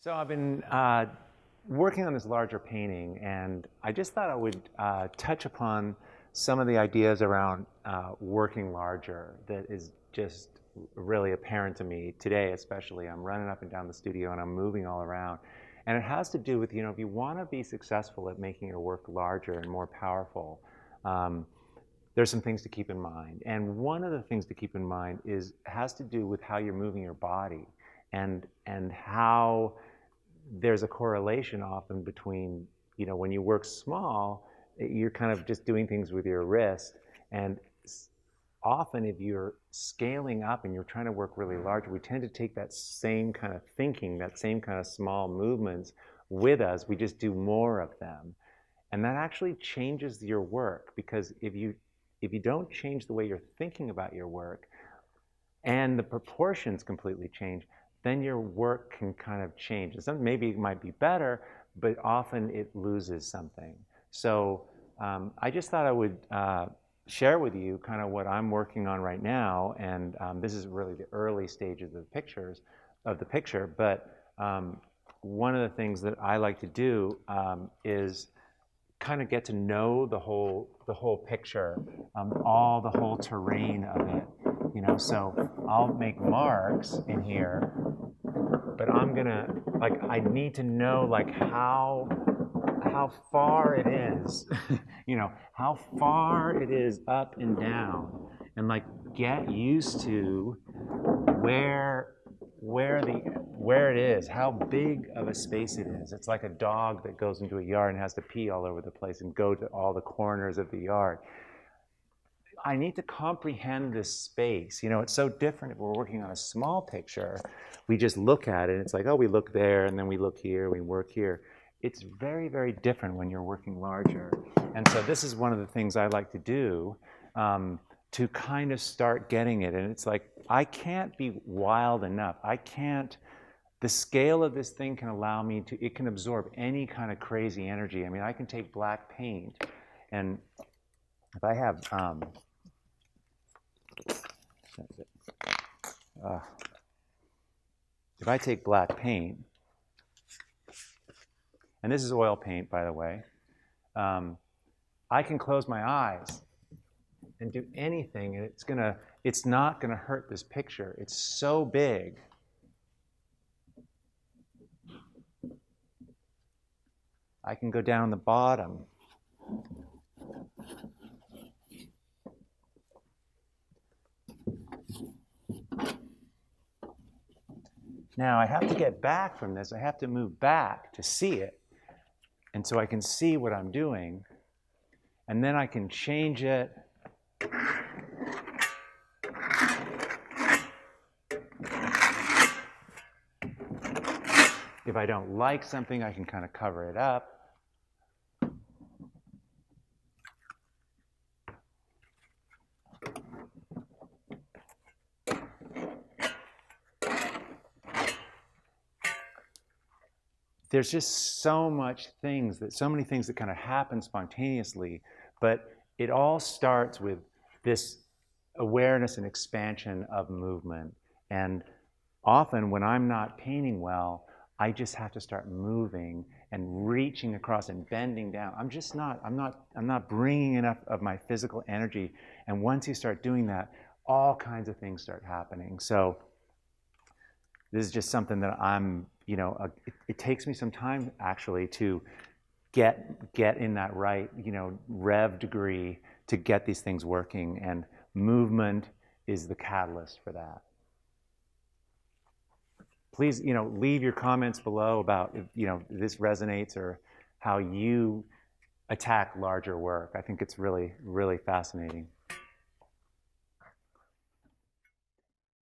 So I've been working on this larger painting, and I just thought I would touch upon some of the ideas around working larger that is just really apparent to me today, especially. I'm running up and down the studio and I'm moving all around. And it has to do with, if you want to be successful at making your work larger and more powerful, there's some things to keep in mind. And one of the things to keep in mind has to do with how you're moving your body and how there's a correlation often between, when you work small, you're kind of just doing things with your wrist. And often if you're scaling up and you're trying to work really large, we tend to take that same kind of thinking, that same kind of small movements with us. We just do more of them. And that actually changes your work, because if you don't change the way you're thinking about your work and the proportions completely change, then your work can kind of change. And maybe it might be better, but often it loses something. So I just thought I would share with you kind of what I'm working on right now. And this is really the early stages of the picture. But one of the things that I like to do is kind of get to know the whole picture, all the whole terrain of it. So I'll make marks in here, but I need to know how far it is, how far it is up and down, and get used to where it is, how big of a space it is. It's like a dog that goes into a yard and has to pee all over the place and go to all the corners of the yard. I need to comprehend this space. It's so different if we're working on a small picture. We just look at it, and it's like, oh, we look there, and then we look here, we work here. It's very, very different when you're working larger. And so this is one of the things I like to do to kind of start getting it. And it's like, I can't be wild enough. The scale of this thing can allow me it can absorb any kind of crazy energy. I mean, I can take black paint, and if I have, if I take black paint, and this is oil paint, by the way, I can close my eyes and do anything, and it's not gonna hurt this picture. It's so big. I can go down the bottom. Now I have to get back from this. I have to move back to see it. And so I can see what I'm doing. And then I can change it. If I don't like something, I can kind of cover it up. There's just so many things that kind of happen spontaneously, but it all starts with this awareness and expansion of movement. And often when I'm not painting well, I just have to start moving and reaching across and bending down. I'm not bringing enough of my physical energy. And once you start doing that, all kinds of things start happening. So this is just something that it takes me some time actually to get in that right, rev degree to get these things working, and movement is the catalyst for that. Please, leave your comments below about if, this resonates or how you attack larger work. I think it's really, really fascinating.